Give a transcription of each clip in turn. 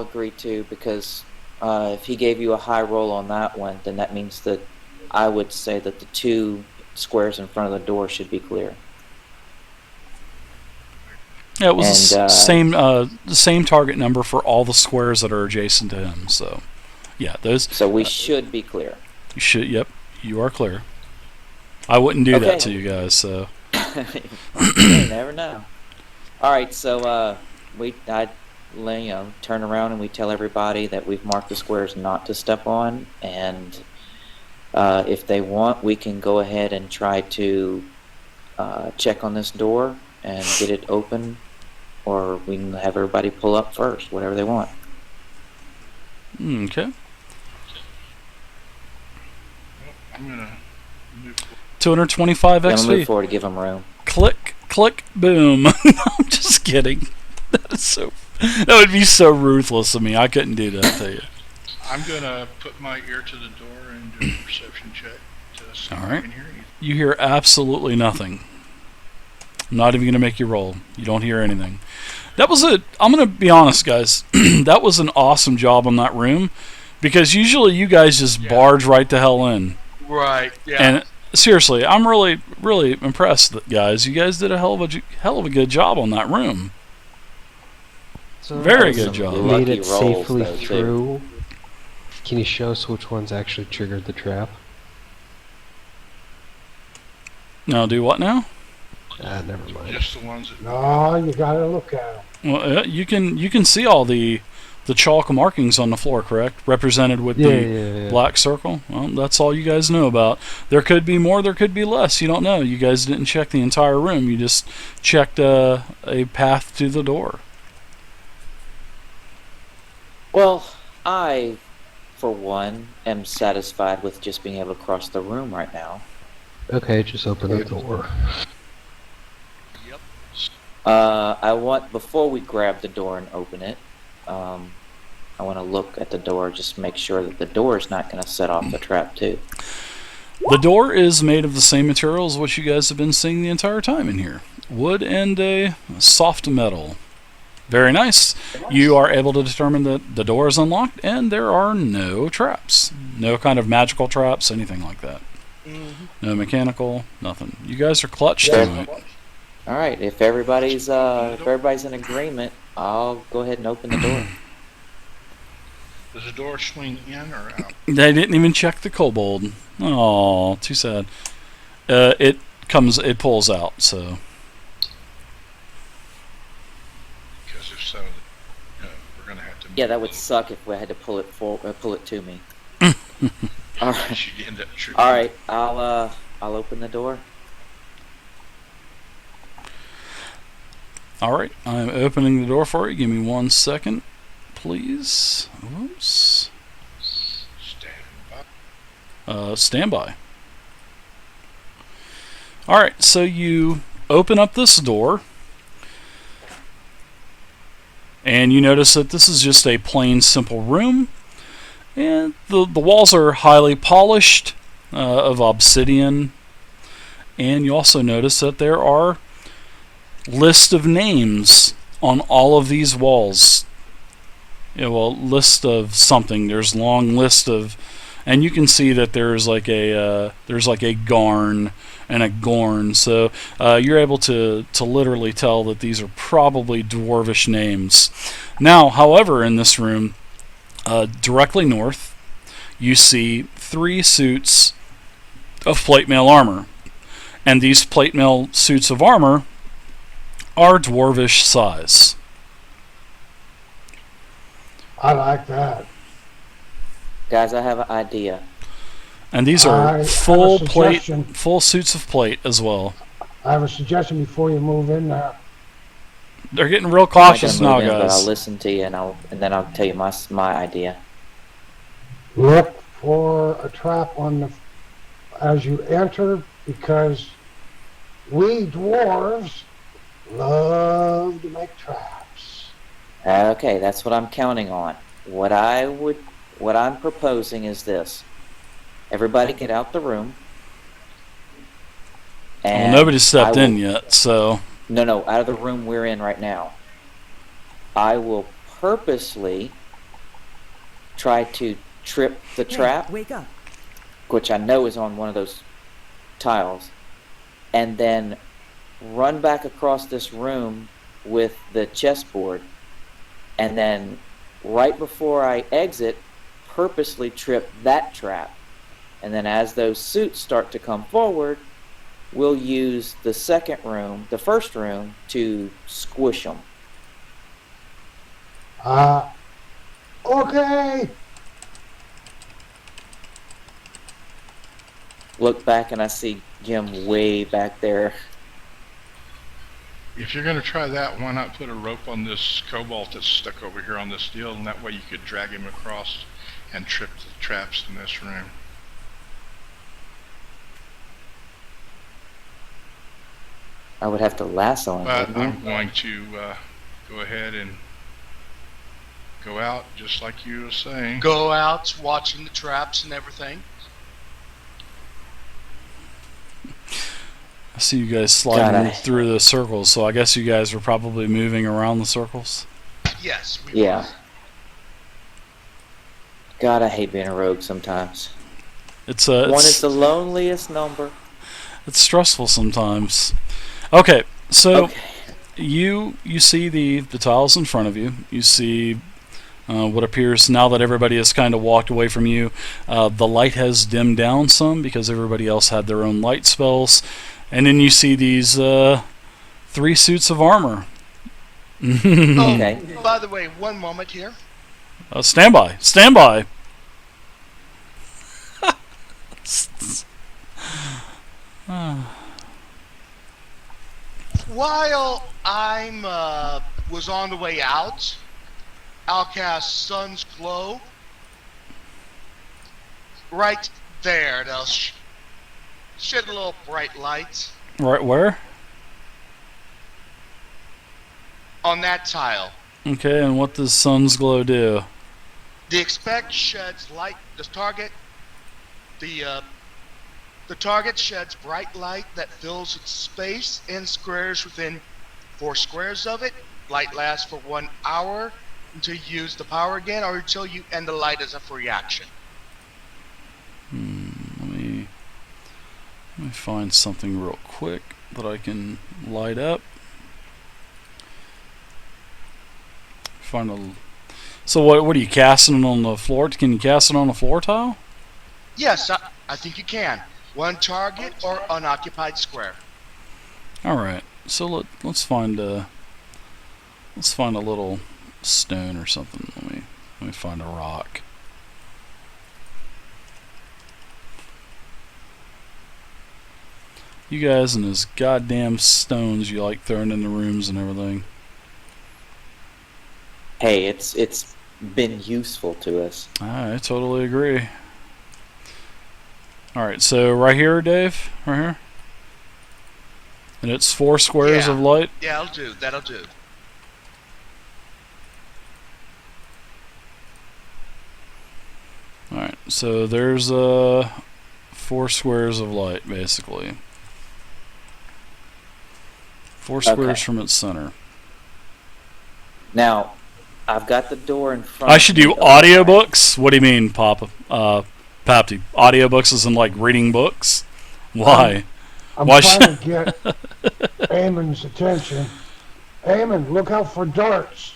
agree to, because if he gave you a high roll on that one, then that means that I would say that the 2 squares in front of the door should be clear. Yeah, it was the same target number for all the squares that are adjacent to him. So, yeah, those. So we should be clear. You should. Yep, you are clear. I wouldn't do that to you guys. So. You never know. All right, so I turn around and we tell everybody that we've marked the squares not to step on, and if they want, we can go ahead and try to check on this door and get it open, or we can have everybody pull up first, whatever they want. Okay. I'm gonna move. 225 XP. I'm gonna move forward to give them room. Click, click, boom. No, I'm just kidding. That would be so ruthless of me. I couldn't do that to you. I'm gonna put my ear to the door and do a perception check to see if I can hear anything. You hear absolutely nothing. I'm not even gonna make you roll. You don't hear anything. I'm gonna be honest, guys. That was an awesome job on that room, because usually you guys just barge right the hell in. Right. Yeah. And seriously, I'm really, really impressed, guys. You guys did a hell of a good job on that room. So Very good job. Made it safely though, through. Can you show us which ones actually triggered the trap? Now, do what now? Never mind. Just the ones that. No, you gotta look at them. Well, you can see all the chalk markings on the floor, correct? Represented with the black circle. Well, that's all you guys know about. There could be more, there could be less. You don't know. You guys didn't check the entire room. You just checked a path to the door. Well, I, for one, am satisfied with just being able to cross the room right now. Okay, just open the door. I want, before we grab the door and open it, I want to look at the door, just make sure that the door is not going to set off the trap too. The door is made of the same materials which you guys have been seeing the entire time in here. Wood and a soft metal. Very nice. You are able to determine that the door is unlocked and there are no traps. No kind of magical traps, anything like that. No mechanical, nothing. You guys are clutch tonight. All right, if everybody's in agreement, I'll go ahead and open the door. Does the door swing in or out? They didn't even check the kobold. Oh, too sad. It pulls out. So. Because if so, we're gonna have to. Yeah, that would suck if we had to pull it to me. All right. All right, I'll open the door. All right, I'm opening the door for you. Give me 1 second, please. Oops. Stand by. All right, so you open up this door, and you notice that this is just a plain, simple room, and the walls are highly polished of obsidian, and you also notice that there are list of names on all of these walls. List of something. There's long list of, and you can see that there's like a Garn and a Gorn. So you're able to literally tell that these are probably dwarvish names. Now, however, in this room, directly north, you see 3 suits of plate mail armor, and these plate mail suits of armor are dwarvish size. I like that. Guys, I have an idea. And these are full suits of plate as well. I have a suggestion before you move in there. They're getting real cautious now, guys. But I'll listen to you, and then I'll tell you my idea. Look for a trap as you enter, because we dwarves love to make traps. Okay, that's what I'm counting on. What I'm proposing is this: everybody get out the room. Well, nobody's stepped in yet, so. No, out of the room we're in right now. I will purposely try to trip the trap, Wake up. which I know is on one of those tiles, and then run back across this room with the chessboard, and then right before I exit, purposely trip that trap. And then as those suits start to come forward, we'll use the first room, to squish them. Okay. Look back and I see Jim way back there. If you're going to try that, why not put a rope on this Kobold that's stuck over here on this deal, and that way you could drag him across and trip the traps in this room. I would have to lasso him. But wouldn't I? I'm going to go ahead and go out, just like you were saying. Go out, watching the traps and everything. I see you guys sliding God, through the circles, so I guess you guys were probably moving around the circles. Yes. Yeah. God, I hate being a rogue sometimes. It's One is the loneliest number. it's stressful sometimes. Okay, so Okay. you see the tiles in front of you. You see what appears, now that everybody has kind of walked away from you, the light has dimmed down some because everybody else had their own light spells. And then you see these 3 suits of armor. Okay. By the way, one moment here. Stand by. Stand by. While I'm was on the way out, I'll cast Sun's Glow. Right there, they'll shed a little bright light Right where? on that tile. Okay, and what does Sun's Glow do? The expect sheds light. The target sheds bright light that fills its space and squares within 4 squares of it. Light lasts for 1 hour until you use the power again, or until you end the light as a free action. Let me find something real quick that I can light up. So what are you casting on the floor? Can you cast it on a floor tile? Yes, I think you can. 1 target or unoccupied square. All right. So let's find a little stone or something. Let me find a rock. You guys and those goddamn stones you like throwing in the rooms and everything. Hey, it's been useful to us. I totally agree. Alright, so right here, Dave? Right here? And it's 4 squares of light? Yeah, that'll do. Alright, so there's 4 squares of light, basically. 4 squares Okay. from its center. Now, I've got the door in front. I should do audiobooks? What do you mean, Papa? Papty? Audiobooks as in like reading books? Why? I'm Why trying to get Eamon's attention. Eamon, look out for darts.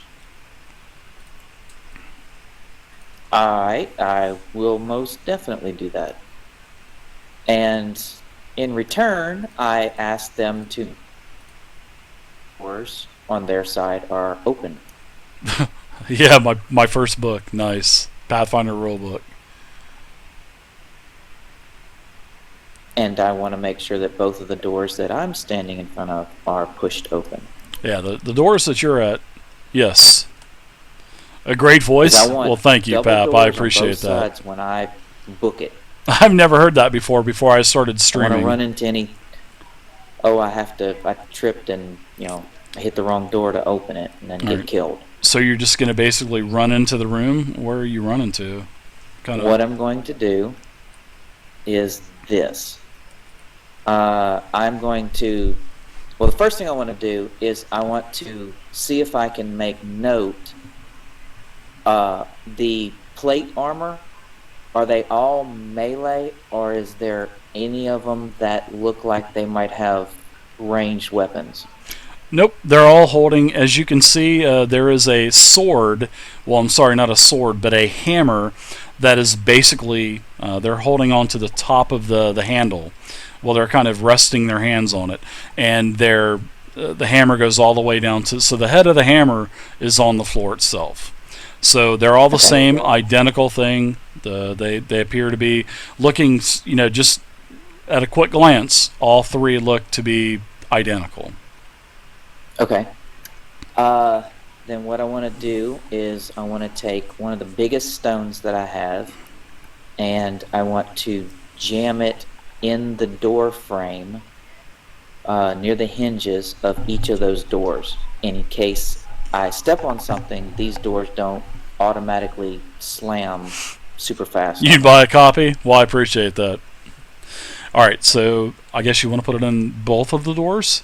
Alright, I will most definitely do that. And in return, I ask them to doors on their side are open. Yeah, my first book. Nice. Pathfinder rulebook. And I want to make sure that both of the doors that I'm standing in front of are pushed open. Yeah, the doors that you're at, yes. A great voice? 'Cause I want Well, thank you, double Pap. doors I on appreciate both that. sides when I book it. I've never heard that before I started I want streaming. to run into any. I tripped and, I hit the wrong door to open it and then get Alright. killed. So you're just going to basically run into the room? Where are you running to? What I'm going to do is this. I'm going to. Well, the first thing I want to do is I want to see if I can make note the plate armor, are they all melee, or is there any of them that look like they might have ranged weapons? Nope, they're all holding, as you can see, there is a sword. Well, I'm sorry, not a sword, but a hammer that is basically, they're holding on to the top of the handle. Well, they're kind of resting their hands on it. And the hammer goes all the way down to, so the head of the hammer is on the floor itself. So they're all the same, identical thing. They appear to be looking, just at a quick glance, all three look to be identical. Okay. Then what I want to do is I want to take one of the biggest stones that I have, and I want to jam it in the door frame near the hinges of each of those doors. In case I step on something, these doors don't automatically slam super fast. You'd buy a copy? Well, I appreciate that. Alright, so I guess you want to put it in both of the doors?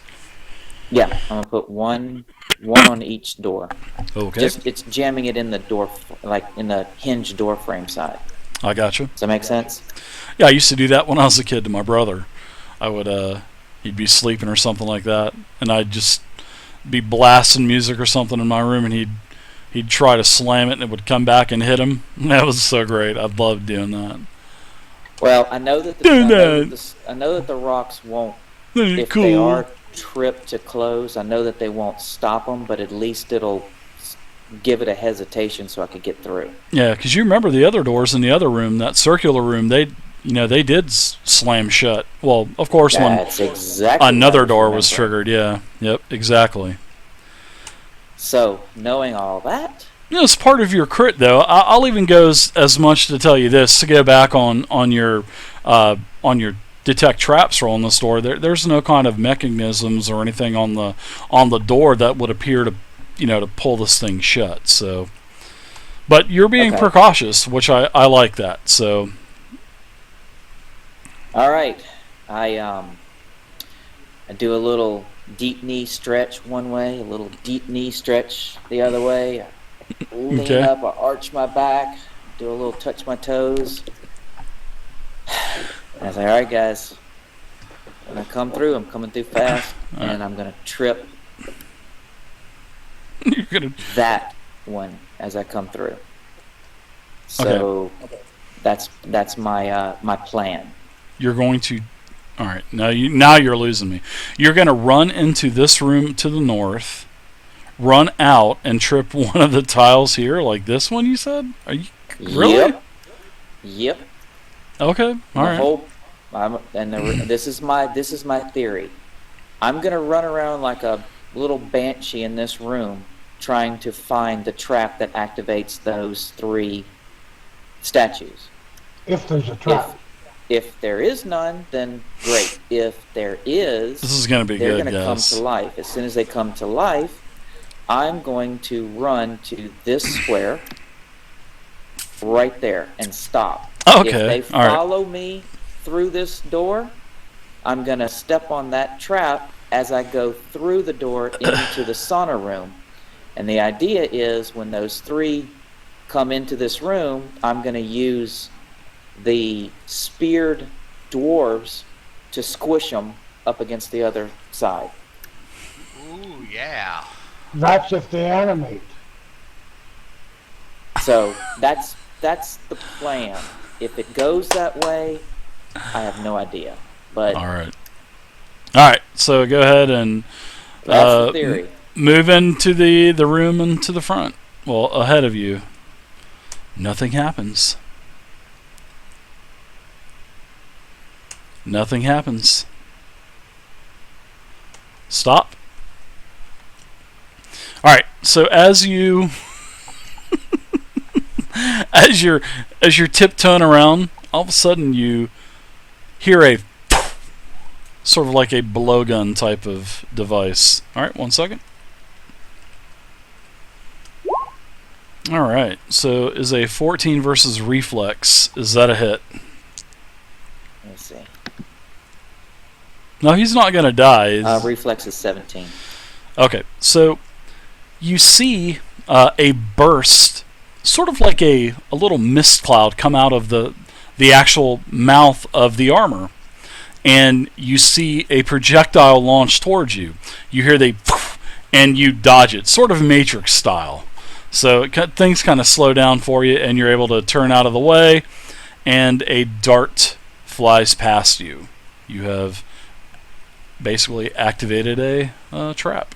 Yeah, I'm gonna put one on each door. Okay. It's jamming it in the door, like in the hinge door frame side. I gotcha. Does that make sense? Yeah, I used to do that when I was a kid to my brother. I would, he'd be sleeping or something like that, and I'd just be blasting music or something in my room, and he'd try to slam it, and it would come back and hit him. That was so great. I loved doing that. Well, I know that I know that the rocks won't. If cool. they are tripped to close, I know that they won't stop them, but at least it'll give it a hesitation so I could get through. Yeah, because you remember the other doors in the other room, that circular room, they did slam shut. Well, of course, That's when exactly another what I door was remember. triggered, yeah. Yep, exactly. So, knowing all that, As part of your crit, though, I'll even go as much to tell you this, to go back on your detect traps roll in this door. There's no kind of mechanisms or anything on the door that would appear to to pull this thing shut. So, but you're being Okay. precautious, which I like that. So, all right, I do a little deep knee stretch one way, a little deep knee stretch the other way. I lean Okay. up, I arch my back, do a little touch my toes. And I say, all right, guys, when I come through, I'm coming through fast, and I'm gonna trip you're gonna. that one as I come through. So that's my my plan. You're going to. All right. Now you're losing me. You're going to run into this room to the north, run out, and trip one of the tiles here, like this one. You said? Are you really? Yep. Okay. All right. This is my theory. I'm gonna run around like a little banshee in this room, trying to find the trap that activates those three statues. If there's a trap. If there is none, then great. If there is, This is going to be they're good, going to come guys. to life. As soon as they come to life, I'm going to run to this square right there and stop. Okay. If they All right. follow me through this door, I'm going to step on that trap as I go through the door into the sauna room. And the idea is when those three come into this room, I'm going to use the speared dwarves to squish them up against the other side. Ooh, yeah. That's if they animate. So that's the plan. If it goes that way, I have no idea. But All right. All right. So go ahead and that's the theory. move into the room and to the front. Well, ahead of you. Nothing happens. Nothing happens. Stop. All right. So as you as you're tiptoeing around, all of a sudden you hear a sort of like a blowgun type of device. All right, 1 second. All right. So is a 14 versus reflex? Is that a hit? Let me see. No, he's not going to die. Reflex is 17. Okay, so you see a burst sort of like a little mist cloud come out of the actual mouth of the armor, and you see a projectile launch towards you. You hear the and you dodge it, sort of Matrix style. So things kind of slow down for you, and you're able to turn out of the way, and a dart flies past you. You have basically activated a trap.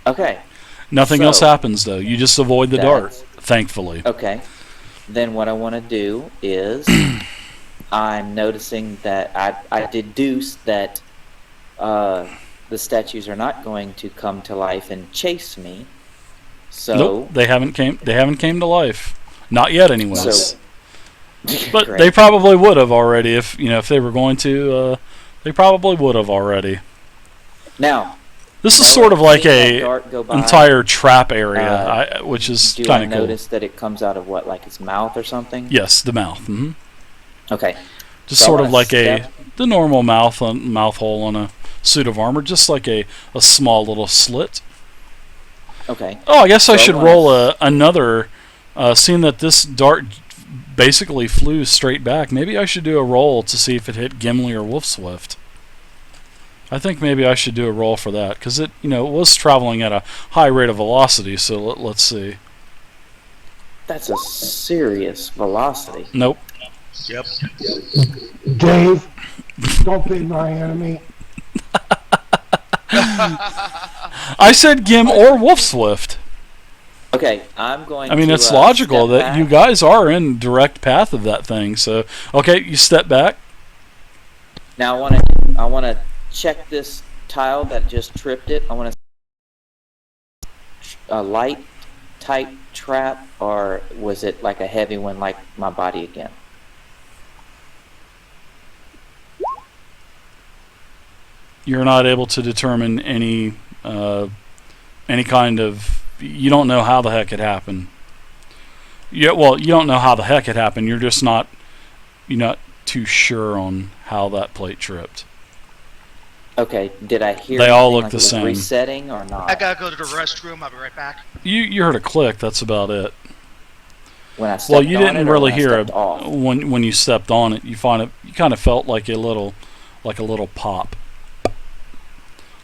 Okay. Nothing So, else happens, though. You just avoid the dart, that's- thankfully. Okay. Then what I want to do is I'm noticing that I deduce that the statues are not going to come to life and chase me. So Nope, they haven't came to life. Not yet, anyways. So- But Great. they probably would have already if they were going to. They probably would have already. Now, This is sort of like seeing that a dart go by, entire trap area, which is do I kind of cool. notice that it comes out of what, like its mouth or something? Yes, the mouth. Okay. Just So I sort of wanna like step- the normal mouth hole on a suit of armor, just like a small little slit. Okay. Oh, I guess I So should I roll wanna- another. Seeing that this dart basically flew straight back, maybe I should do a roll to see if it hit Gimli or Wolfswift. I think maybe I should do a roll for that, because it was traveling at a high rate of velocity. So let's see. That's a serious velocity. Nope. Yep. Dave, don't be my enemy. I said Gim or Wolfswift. Okay, I'm going I mean, to, it's logical step that you back. guys are in direct path of that thing. So, okay, you step back. Now I want to check this tile that just tripped it. I want to a light type trap, or was it like a heavy one, like my body again? You're not able to determine any kind of. You don't know how the heck it happened. Yeah, well, you don't know how the heck it happened. You're just not. You're not too sure on how that plate tripped. Okay, did I hear? They all anything look like the it was same. Resetting or not? I gotta go to the restroom. I'll be right back. You heard a click. That's about it. When I stepped Well, you on didn't it, or really when I hear stepped off? when you stepped on it. You kind of felt like a little pop,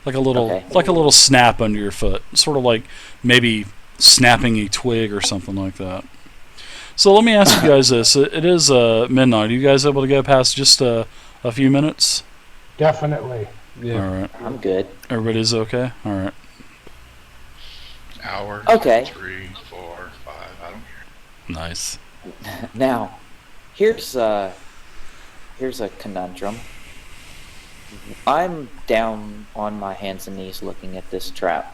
like a little snap under your foot, sort of like maybe snapping a twig or something like that. So let me ask you guys this: it is midnight. Are you guys able to go past just a few minutes? Definitely. Yeah. All right, I'm good. everybody's okay. All right. Hour, Okay. 3, 4, 5, I don't care. Nice. Now, here's a conundrum. I'm down on my hands and knees looking at this trap.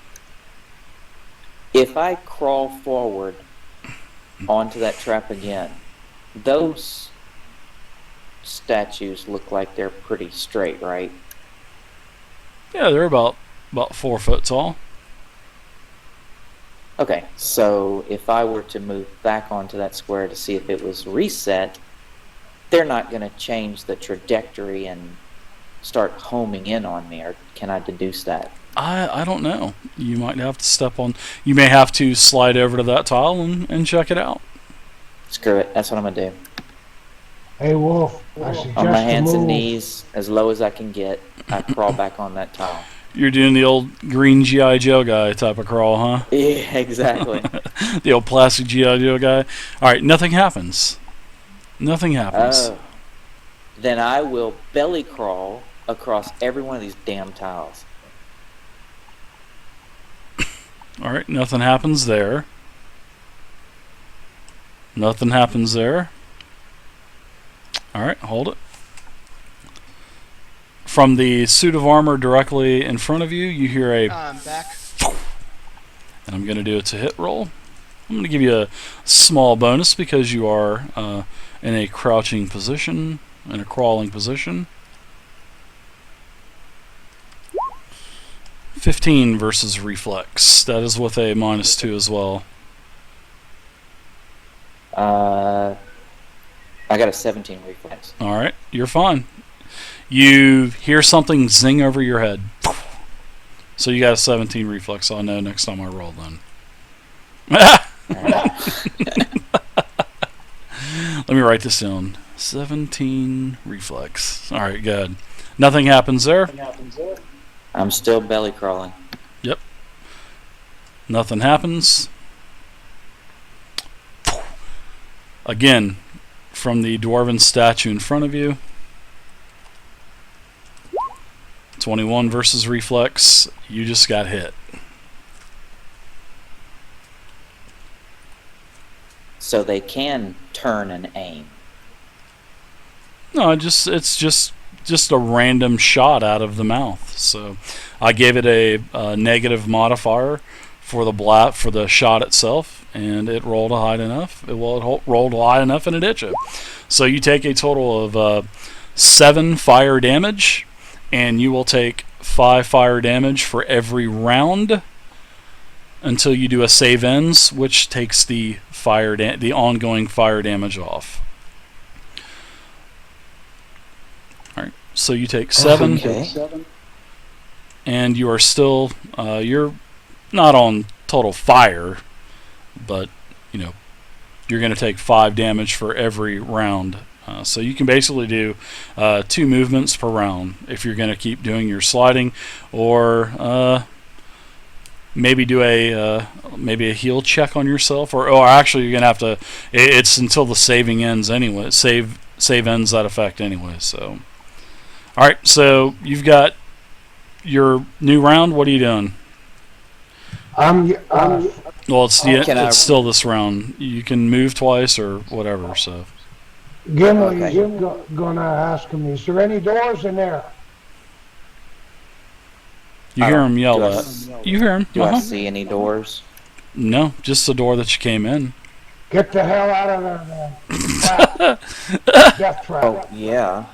If I crawl forward onto that trap again, those statues look like they're pretty straight, right? Yeah, they're about 4 foot tall. Okay, so if I were to move back onto that square to see if it was reset, they're not going to change the trajectory and start homing in on me, or can I deduce that? I don't know. You might have to step on. You may have to slide over to that tile and check it out. Screw it, that's what I'm going to do. Hey, Wolf, I suggest On my hands you and move. knees, as low as I can get, I crawl back on that tile. You're doing the old green G.I. Joe guy type of crawl, huh? Yeah, exactly. The old plastic G.I. Joe guy. All right, nothing happens. Nothing happens. Oh. Then I will belly crawl across every one of these damn tiles. All right, nothing happens there. Nothing happens there. All right, hold it. From the suit of armor directly in front of you, you hear a, I'm back. and I'm going to do it to hit roll. I'm going to give you a small bonus because you are in a crouching position, in a crawling position. 15 versus reflex. That is with a -2 as well. I got a 17 reflex. All right, you're fine. You hear something zing over your head. So you got a 17 reflex. I'll know next time I roll then. Let me write this down. 17 reflex. All right, good. Nothing happens there. I'm still belly crawling. Yep. Nothing happens. Again, from the dwarven statue in front of you. 21 versus reflex. You just got hit. So they can turn and aim. No, it's just a random shot out of the mouth. So I gave it a negative modifier for the shot itself, and it rolled high enough. It rolled high enough and it hit you. So you take a total of 7 fire damage, and you will take 5 fire damage for every round until you do a save ends, which takes the ongoing fire damage off. All right, so you take 7, Okay. and you are still you're not on total fire, but you're going to take 5 damage for every round. So you can basically do 2 movements per round if you're going to keep doing your sliding, or maybe do a heal check on yourself, or actually you're going to have to. It's until the saving ends anyway. Save ends that effect anyway. So, all right. So you've got your new round. What are you doing? Well, it's still this round. You can move twice or whatever. So Gimli's gonna ask him, is there any doors in there? you hear him yell do I that. s- You hear him. Do I see any doors? No, just the door that you came in. Get the hell out of there, then. Death trap. Oh, yeah.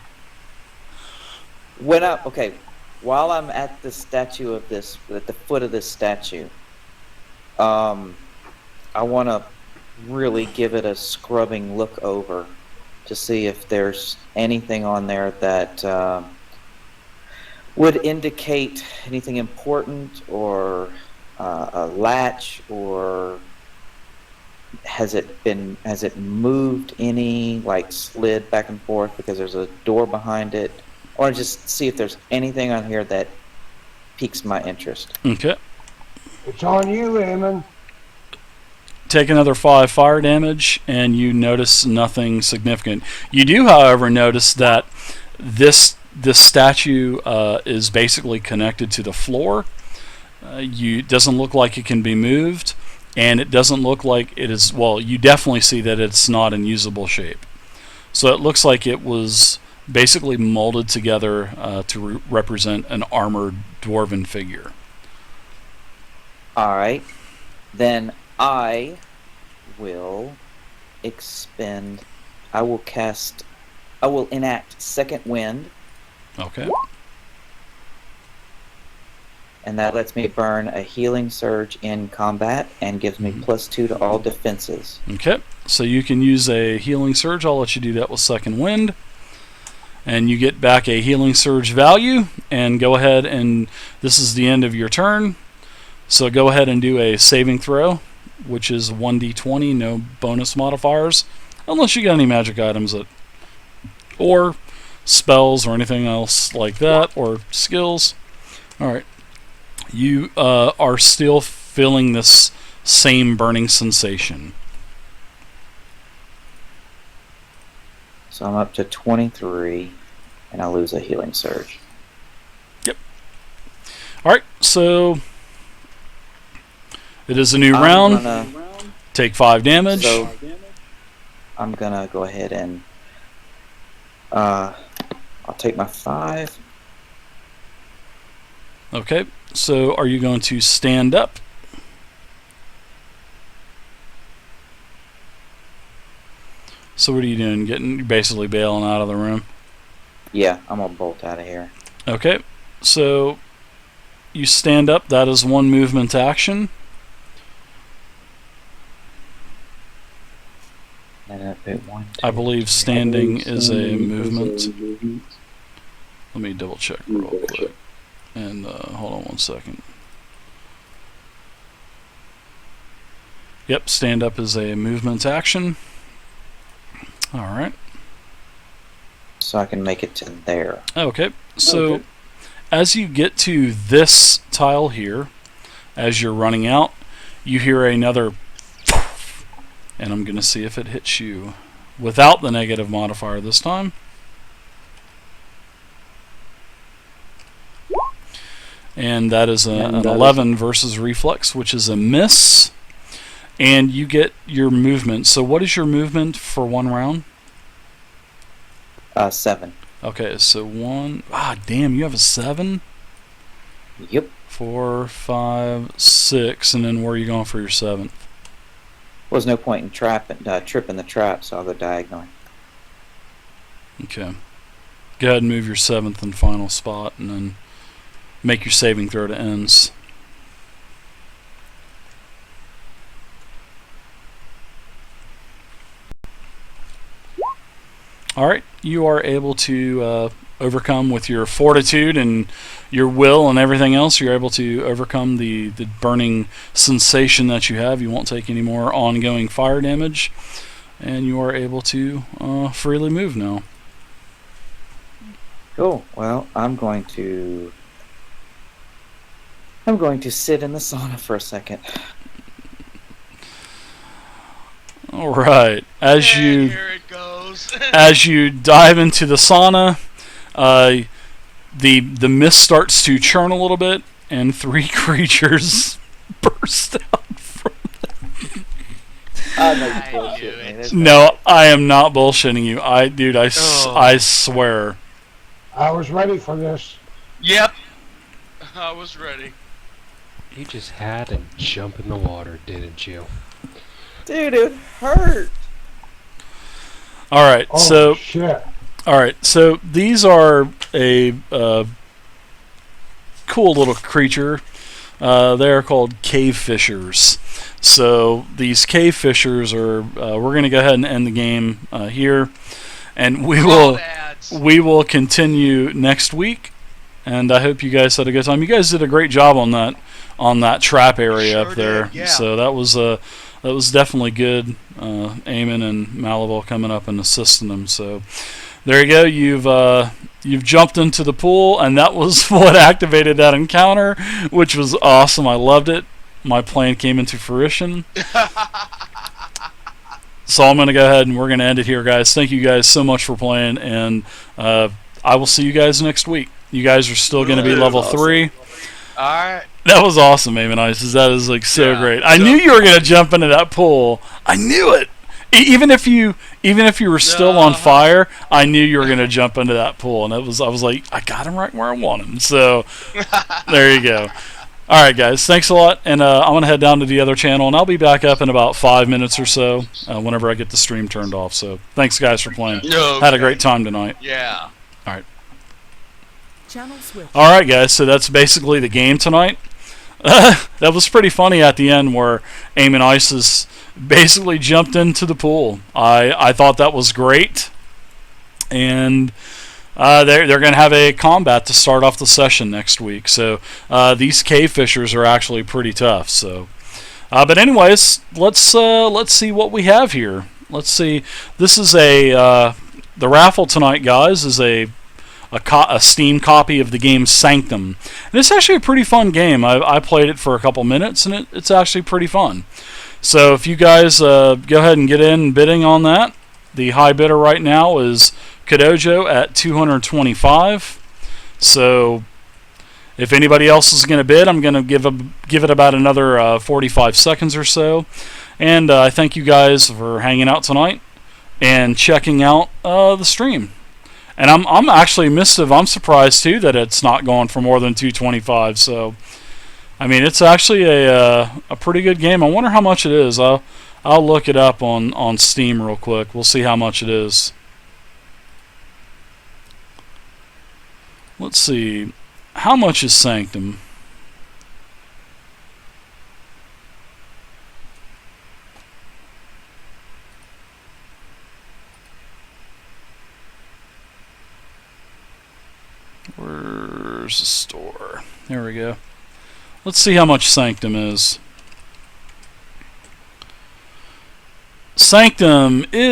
Okay, while I'm at the at the foot of this statue, I want to really give it a scrubbing look over to see if there's anything on there that would indicate anything important, or a latch, or has it moved any, like slid back and forth because there's a door behind it, or just see if there's anything on here that piques my interest. Okay. It's on you, Eamon. Take another 5 fire damage, and you notice nothing significant. You do, however, notice that this statue is basically connected to the floor. It doesn't look like it can be moved, and it doesn't look like it is. Well, you definitely see that it's not in usable shape. So it looks like it was basically molded together to represent an armored dwarven figure. All right, then I will expend. I will enact Second Wind, Okay. and that lets me burn a healing surge in combat and gives me +2 to all defenses. Okay. So you can use a healing surge. I'll let you do that with Second Wind. And you get back a healing surge value, and go ahead, and this is the end of your turn. So go ahead and do a saving throw, which is 1d20, no bonus modifiers, unless you got any magic items or spells or anything else like that, or skills. All right. You are still feeling this same burning sensation. So I'm up to 23, and I lose a healing surge. Yep. All right. So it is a new round. Take 5 damage. So I'm gonna go ahead and I'll take my 5. Okay. So are you going to stand up? So what are you doing? You're basically bailing out of the room. Yeah, I'm gonna bolt out of here. Okay. So you stand up. That is one movement action. And up at 1, 2, I believe standing is a movement. Let me double check real quick. And hold on one second. Yep, stand up is a movement action. Alright. So I can make it to there. Okay, so Okay. as you get to this tile here, as you're running out, you hear another and I'm going to see if it hits you without the negative modifier this time. And that is an 11 versus reflex, which is a miss. And you get your movement. So what is your movement for one round? 7. Okay, so one. Ah, damn, you have a 7? Yep. 4, 5, 6, and then where are you going for your 7th? Was no point in tripping the trap, so I'll go diagonally. Okay. Go ahead and move your 7th and final spot, and then make your saving throw to ends. Alright, you are able to overcome with your fortitude and your will and everything else. You're able to overcome the burning sensation that you have. You won't take any more ongoing fire damage, and you are able to freely move now. Cool. Well, I'm going to sit in the sauna for a second. All right, And here it goes. as you dive into the sauna, the mist starts to churn a little bit, and 3 creatures burst out from. I know I you're bullshitting knew me. it. There's No, I am not bullshitting you. Oh. I swear. I was ready for this. Yep. I was ready. You just had to jump in the water, didn't you? Dude, it hurt. All right, Oh, shit. so these are a cool little creature. They are called cave fishers. So these cave fishers are. We're going to go ahead and end the game here, and we will continue next week. And I hope you guys had a good time. You guys did a great job on that trap area Sure up there. did, yeah. So that was definitely good. Eamon and Malibu coming up and assisting them. So there you go. You've jumped into the pool, and that was what activated that encounter, which was awesome. I loved it. My plan came into fruition. So I'm going to go ahead and we're going to end it here, guys. Thank you guys so much for playing, and I will see you guys next week. You guys are still going to be level 3. Alright. That was awesome, Eamon Isis. That is like so Yeah. great. I knew you were going to jump into that pool. I knew it. Even if you were still on fire, I knew you were going to jump into that pool, and I was like, I got him right where I want him. So there you go. All right, guys. Thanks a lot, and I'm going to head down to the other channel, and I'll be back up in about 5 minutes or so whenever I get the stream turned off. So thanks, guys, for playing. Had a great time tonight. Yeah. All right. Channel switch. All right, guys. So that's basically the game tonight. That was pretty funny at the end where Eamon Isis basically jumped into the pool. I thought that was great, and they're going to have a combat to start off the session next week. So these cave fishers are actually pretty tough. So, but anyways, let's see what we have here. Let's see. This is the raffle tonight, guys. Is a Steam copy of the game Sanctum. And it's actually a pretty fun game. I played it for a couple minutes, and it's actually pretty fun. So if you guys go ahead and get in bidding on that, the high bidder right now is Kodojo at 225. So if anybody else is going to bid, I'm going to give it about another 45 seconds or so. And I thank you guys for hanging out tonight and checking out the stream. And I'm actually missive. I'm surprised too that it's not going for more than 225. So, I mean, it's actually a pretty good game. I wonder how much it is. I'll look it up on Steam real quick. We'll see how much it is. Let's see. How much is Sanctum? Where's the store? There we go. Let's see how much Sanctum is. Sanctum is